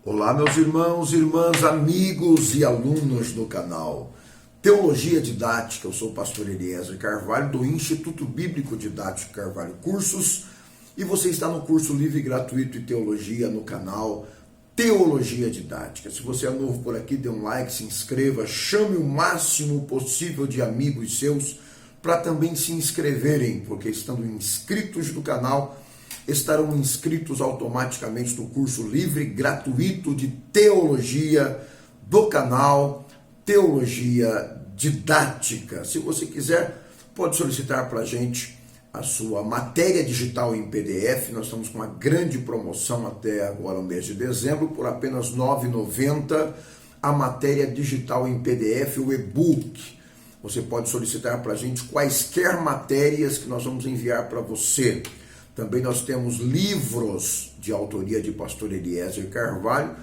Olá, meus irmãos, irmãs, amigos e alunos do canal Teologia Didática. Eu sou o pastor Eliezer Carvalho, do Instituto Bíblico Didático Carvalho Cursos, e você está no curso livre e gratuito de Teologia no canal Teologia Didática. Se você é novo por aqui, dê um like, se inscreva, chame o máximo possível de amigos seus para também se inscreverem, porque estando inscritos do canal, estarão inscritos automaticamente no curso livre gratuito de teologia do canal Teologia Didática. Se você quiser, pode solicitar para a gente a sua matéria digital em PDF. Nós estamos com uma grande promoção até agora, o mês de dezembro, por apenas R$ 9,90 a matéria digital em PDF, o e-book. Você pode solicitar para a gente quaisquer matérias que nós vamos enviar para você. Também nós temos livros de autoria de pastor Eliezer Carvalho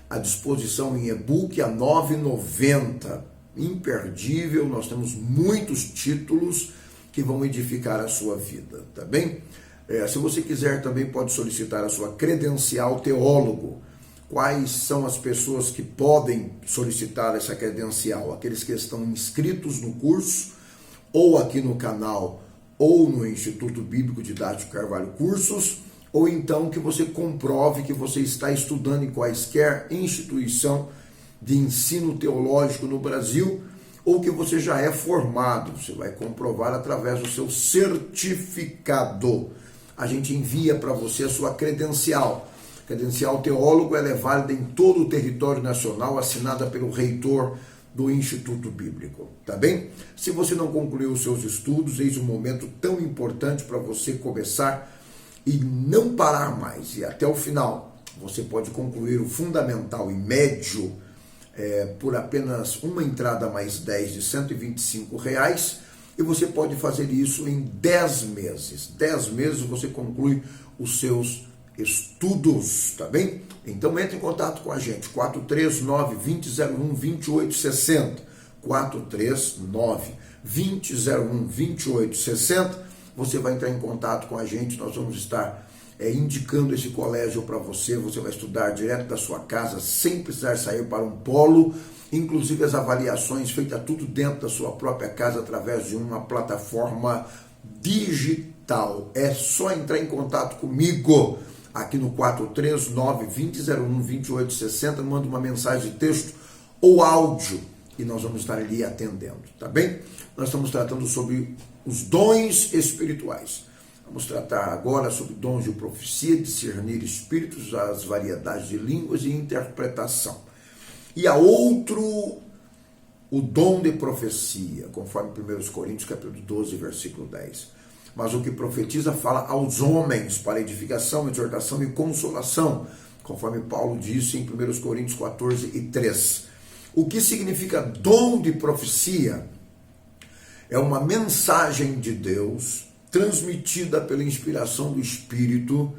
à disposição em e-book a R$ 9,90. Imperdível, nós temos muitos títulos que vão edificar a sua vida, tá bem? Se você quiser, também pode solicitar a sua credencial teólogo. Quais são as pessoas que podem solicitar essa credencial? Aqueles que estão inscritos no curso, ou aqui no canal, ou no Instituto Bíblico Didático Carvalho Cursos, ou então que você comprove que você está estudando em quaisquer instituição de ensino teológico no Brasil, ou que você já é formado. Você vai comprovar através do seu certificado. A gente envia para você a sua credencial. Credencial teólogo, ela é válida em todo o território nacional, assinada pelo reitor do Instituto Bíblico, tá bem? Se você não concluiu os seus estudos, eis um momento tão importante para você começar e não parar mais, e até o final. Você pode concluir o fundamental e médio por apenas uma entrada mais 10 de R$ 125, e você pode fazer isso em 10 meses. 10 meses você conclui os seus estudos, tá bem? Então entre em contato com a gente, 439-2001-2860, 439-2001-2860, você vai entrar em contato com a gente, nós vamos estar indicando esse colégio para você. Você vai estudar direto da sua casa, sem precisar sair para um polo, inclusive as avaliações feitas tudo dentro da sua própria casa, através de uma plataforma digital. É só entrar em contato comigo, aqui no 439-2001-2860, manda uma mensagem de texto ou áudio e nós vamos estar ali atendendo, tá bem? Nós estamos tratando sobre os dons espirituais. Vamos tratar agora sobre dons de profecia, discernir espíritos, as variedades de línguas e interpretação. E há outro, o dom de profecia, conforme 1 Coríntios capítulo 12, versículo 10. Mas o que profetiza fala aos homens para edificação, exortação e consolação, conforme Paulo disse em 1 Coríntios 14 e 3. O que significa dom de profecia? É uma mensagem de Deus transmitida pela inspiração do Espírito,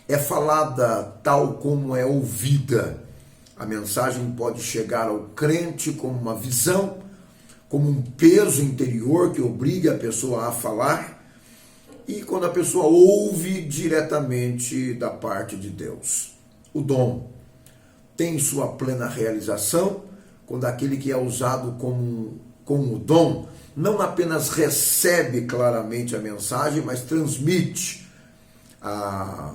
é falada tal como é ouvida. A mensagem pode chegar ao crente como uma visão, como um peso interior que obriga a pessoa a falar, e quando a pessoa ouve diretamente da parte de Deus. O dom tem sua plena realização quando aquele que é usado como o dom não apenas recebe claramente a mensagem, mas transmite a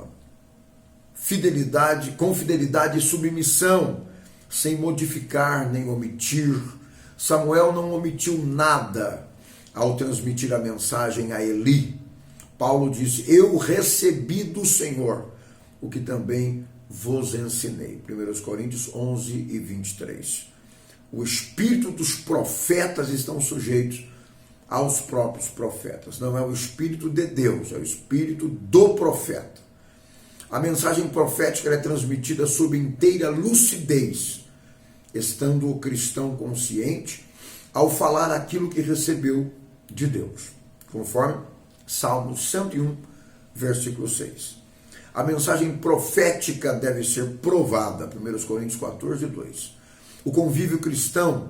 fidelidade, com fidelidade e submissão, sem modificar nem omitir. Samuel não omitiu nada ao transmitir a mensagem a Eli. Paulo disse: eu recebi do Senhor o que também vos ensinei. 1 Coríntios 11 e 23. O espírito dos profetas estão sujeitos aos próprios profetas. Não é o espírito de Deus, é o espírito do profeta. A mensagem profética é transmitida sob inteira lucidez, estando o cristão consciente ao falar aquilo que recebeu de Deus, conforme Salmo 101, versículo 6. A mensagem profética deve ser provada, 1 Coríntios 14, 2. O convívio cristão,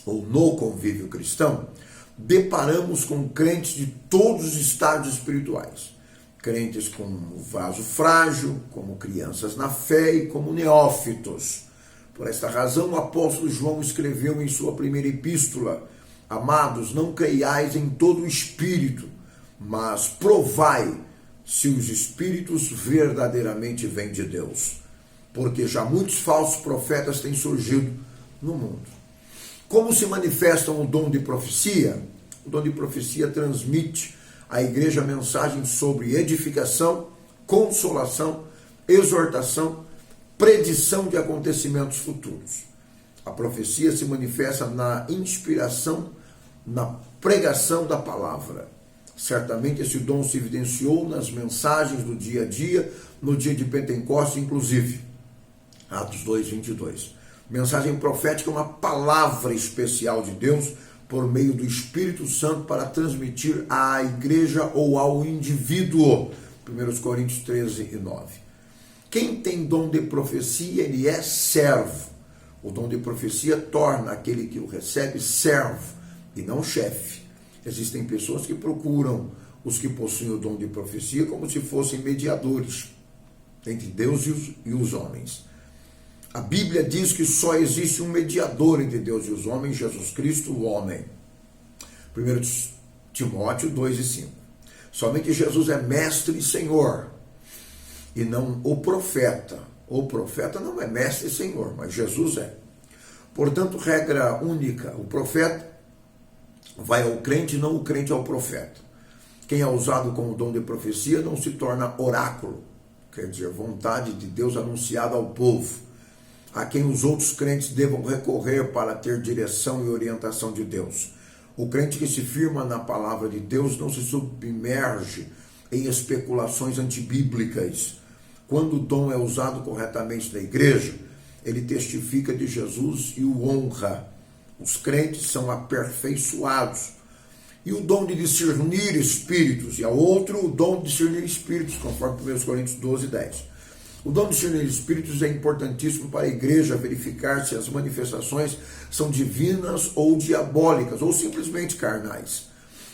ou no convívio cristão, deparamos com crentes de todos os estágios espirituais. crentes como vaso frágil, como crianças na fé e como neófitos. Por esta razão, o apóstolo João escreveu em sua primeira epístola: Amados, não creiais em todo o espírito, mas provai se os espíritos verdadeiramente vêm de Deus, porque já muitos falsos profetas têm surgido no mundo. Como se manifestam o dom de profecia? O dom de profecia transmite à igreja mensagem sobre edificação, consolação, exortação, predição de acontecimentos futuros. A profecia se manifesta na inspiração, na pregação da palavra. Certamente esse dom se evidenciou nas mensagens do dia a dia, no dia de Pentecostes, inclusive. Atos 2:22. Mensagem profética é uma palavra especial de Deus por meio do Espírito Santo para transmitir à igreja ou ao indivíduo. 1 Coríntios 13:9. Quem tem dom de profecia, ele é servo. O dom de profecia torna aquele que o recebe servo e não chefe. Existem pessoas que procuram os que possuem o dom de profecia como se fossem mediadores entre Deus e os homens. A Bíblia diz que só existe um mediador entre Deus e os homens, Jesus Cristo, o homem. 1 Timóteo 2:5. Somente Jesus é mestre e senhor, e não o profeta. O profeta não é mestre e senhor, mas Jesus é. Portanto, regra única: o profeta vai ao crente, não o crente ao profeta. Quem é usado com o dom de profecia não se torna oráculo, quer dizer, vontade de Deus anunciada ao povo, a quem os outros crentes devam recorrer para ter direção e orientação de Deus. O crente que se firma na palavra de Deus não se submerge em especulações antibíblicas. Quando o dom é usado corretamente na igreja, ele testifica de Jesus e o honra. Os crentes são aperfeiçoados. E o dom de discernir espíritos, e a outro, o dom de discernir espíritos, conforme 1 Coríntios 12:10. O dom de discernir espíritos é importantíssimo para a igreja verificar se as manifestações são divinas ou diabólicas, ou simplesmente carnais.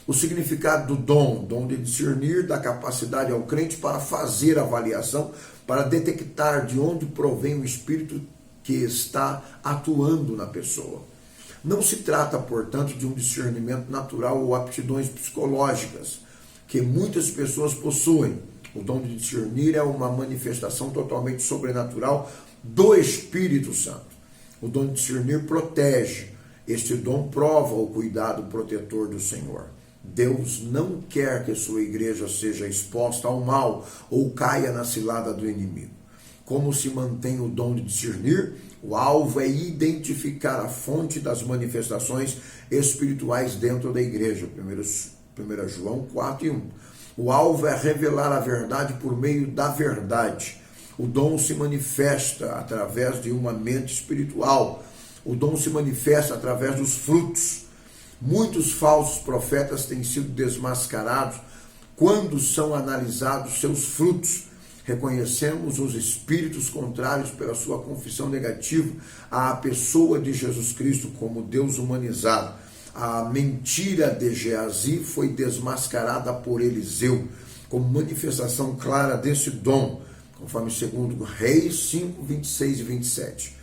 O significado do dom de discernir, dá capacidade ao crente para fazer avaliação, para detectar de onde provém o espírito que está atuando na pessoa. Não se trata, portanto, de um discernimento natural ou aptidões psicológicas, que muitas pessoas possuem. O dom de discernir é uma manifestação totalmente sobrenatural do Espírito Santo. O dom de discernir protege. Este dom prova o cuidado protetor do Senhor. Deus não quer que sua igreja seja exposta ao mal ou caia na cilada do inimigo. Como se mantém o dom de discernir? O alvo é identificar a fonte das manifestações espirituais dentro da igreja. 1 João 4:1. O alvo é revelar a verdade por meio da verdade. O dom se manifesta através de uma mente espiritual. O dom se manifesta através dos frutos. Muitos falsos profetas têm sido desmascarados quando são analisados seus frutos. Reconhecemos os espíritos contrários pela sua confissão negativa à pessoa de Jesus Cristo como Deus humanizado. A mentira de Geazi foi desmascarada por Eliseu, como manifestação clara desse dom, conforme 2 Reis 5, 26 e 27.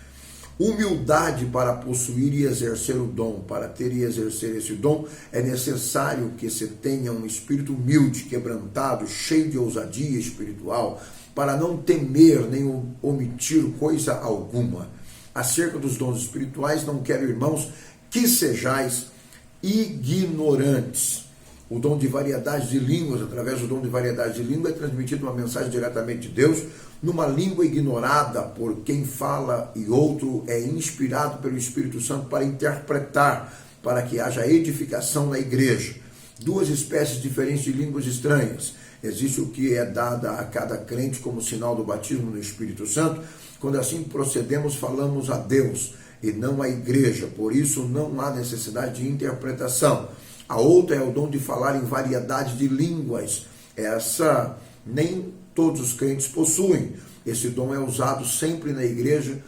Humildade para possuir e exercer o dom. Para ter e exercer esse dom, é necessário que se tenha um espírito humilde, quebrantado, cheio de ousadia espiritual, para não temer nem omitir coisa alguma. Acerca dos dons espirituais, não quero, irmãos, que sejais ignorantes. O dom de variedade de línguas, através do dom de variedade de língua, é transmitido uma mensagem diretamente de Deus, numa língua ignorada por quem fala, e outro é inspirado pelo Espírito Santo para interpretar, para que haja edificação na igreja. Duas espécies diferentes de línguas estranhas. Existe o que é dada a cada crente como sinal do batismo no Espírito Santo. Quando assim procedemos, falamos a Deus e não à igreja. Por isso não há necessidade de interpretação. A outra é o dom de falar em variedade de línguas. Essa nem todos os crentes possuem. Esse dom é usado sempre na igreja.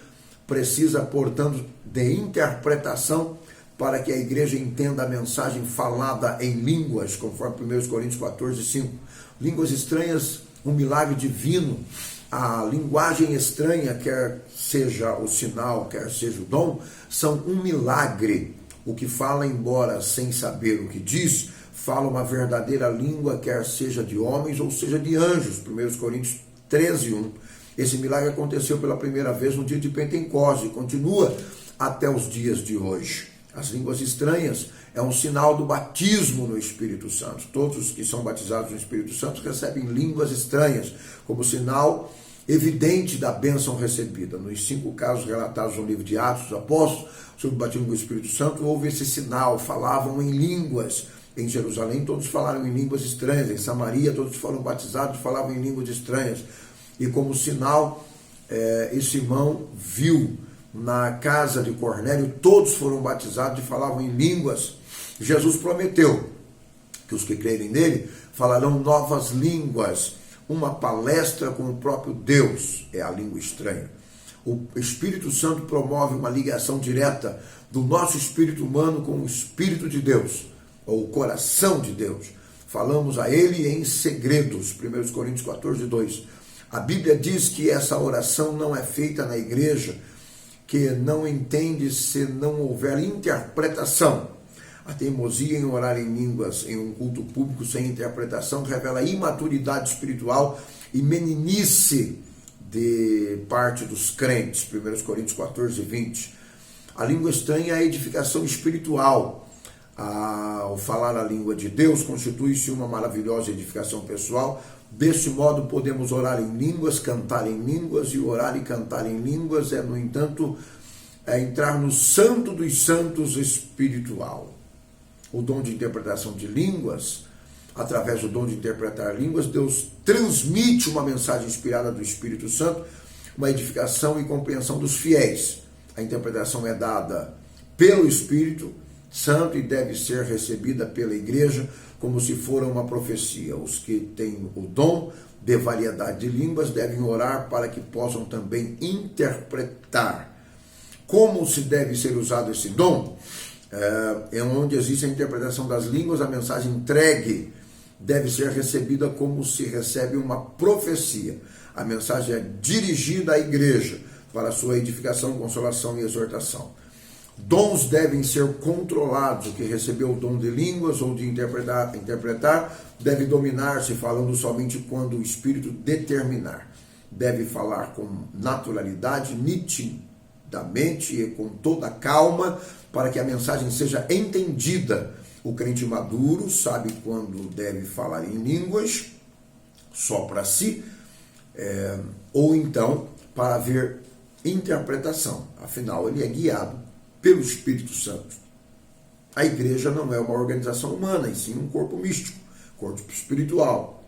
Precisa, portanto, de interpretação para que a igreja entenda a mensagem falada em línguas, conforme 1 Coríntios 14, 5. Línguas estranhas, um milagre divino. A linguagem estranha, quer seja o sinal, quer seja o dom, são um milagre. O que fala, embora sem saber o que diz, fala uma verdadeira língua, quer seja de homens ou seja de anjos. 1 Coríntios 13:1. Esse milagre aconteceu pela primeira vez no dia de Pentecostes e continua até os dias de hoje. As línguas estranhas é um sinal do batismo no Espírito Santo. Todos os que são batizados no Espírito Santo recebem línguas estranhas, como sinal evidente da bênção recebida. Nos 5 casos relatados no livro de Atos dos Apóstolos, sobre o batismo do Espírito Santo, houve esse sinal, falavam em línguas. Em Jerusalém, todos falaram em línguas estranhas. Em Samaria, todos foram batizados, falavam em línguas estranhas. E como sinal, esse irmão viu na casa de Cornélio, todos foram batizados e falavam em línguas. Jesus prometeu que os que crerem nele falarão novas línguas. Uma palestra com o próprio Deus é a língua estranha. O Espírito Santo promove uma ligação direta do nosso espírito humano com o Espírito de Deus, ou o coração de Deus. Falamos a ele em segredos. 1 Coríntios 14:2. A Bíblia diz que essa oração não é feita na igreja, que não entende se não houver interpretação. A teimosia em orar em línguas em um culto público sem interpretação revela imaturidade espiritual e meninice de parte dos crentes. 1 Coríntios 14:20. A língua estranha é a edificação espiritual. Ao falar a língua de Deus, constitui-se uma maravilhosa edificação pessoal. Desse modo, podemos orar em línguas, cantar em línguas, e orar e cantar em línguas no entanto, entrar no santo dos santos espiritual. O dom de interpretação de línguas, através do dom de interpretar línguas, Deus transmite uma mensagem inspirada do Espírito Santo, uma edificação e compreensão dos fiéis. A interpretação é dada pelo Espírito Santo e deve ser recebida pela igreja como se for uma profecia. Os que têm o dom de variedade de línguas devem orar para que possam também interpretar. Como se deve ser usado esse dom? Onde existe a interpretação das línguas, a mensagem entregue deve ser recebida como se recebe uma profecia. A mensagem é dirigida à igreja para sua edificação, consolação e exortação. Dons devem ser controlados. O que recebeu o dom de línguas ou de interpretar deve dominar-se, falando somente quando o Espírito determinar. Deve falar com naturalidade, nitidamente e com toda calma, para que a mensagem seja entendida. O crente maduro sabe quando deve falar em línguas, só para si, ou então para haver interpretação. Afinal, ele é guiado pelo Espírito Santo. A igreja não é uma organização humana, e sim um corpo místico, corpo espiritual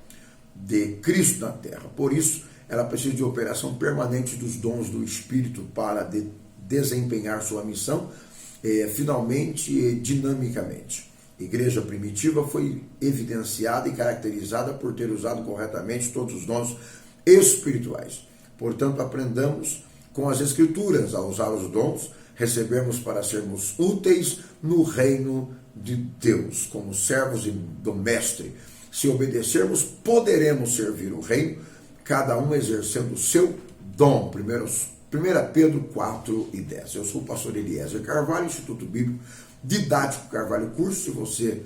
de Cristo na terra. Por isso, ela precisa de operação permanente dos dons do Espírito para desempenhar sua missão, finalmente e dinamicamente. A igreja primitiva foi evidenciada e caracterizada por ter usado corretamente todos os dons espirituais. Portanto, aprendamos com as Escrituras a usar os dons, recebemos para sermos úteis no reino de Deus, como servos do Mestre. Se obedecermos, poderemos servir o reino, cada um exercendo o seu dom. 1 Pedro 4:10. Eu sou o pastor Eliezer Carvalho, Instituto Bíblico Didático Carvalho Curso. Se você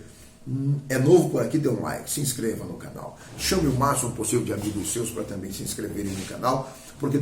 é novo por aqui, dê um like, se inscreva no canal. Chame o máximo possível de amigos seus para também se inscreverem no canal, porque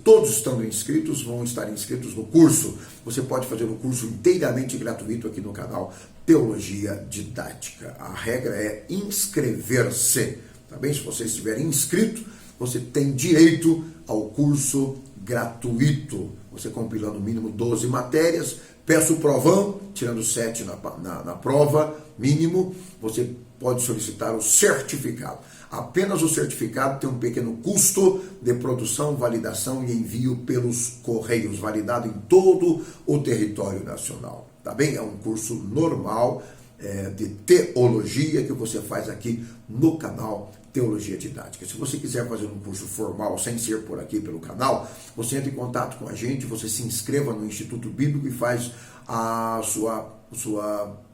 todos estando inscritos vão estar inscritos no curso. Você pode fazer o curso inteiramente gratuito aqui no canal Teologia Didática. A regra é inscrever-se, tá bem? Se você estiver inscrito, você tem direito ao curso gratuito. Você compilando no mínimo 12 matérias, peça o provão, tirando 7 na prova mínimo, você pode solicitar o certificado. Apenas o certificado tem um pequeno custo de produção, validação e envio pelos correios, validado em todo o território nacional. Tá bem? É um curso normal de teologia que você faz aqui no canal Teologia Didática. Se você quiser fazer um curso formal sem ser por aqui pelo canal, você entra em contato com a gente, você se inscreva no Instituto Bíblico e faz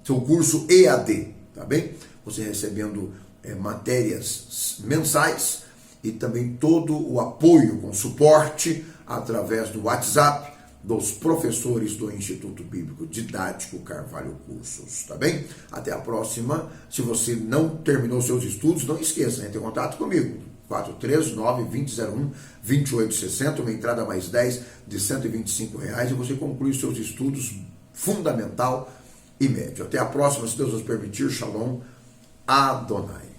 seu curso EAD, tá bem? Você recebendo matérias mensais e também todo o apoio com suporte através do WhatsApp dos professores do Instituto Bíblico Didático Carvalho Cursos, tá bem? Até a próxima. Se você não terminou seus estudos, não esqueça, entre em contato comigo. 439-2001-2860, uma entrada mais 10 de R$ 125 e você conclui seus estudos fundamental e médio. Até a próxima, se Deus nos permitir. Shalom Adonai.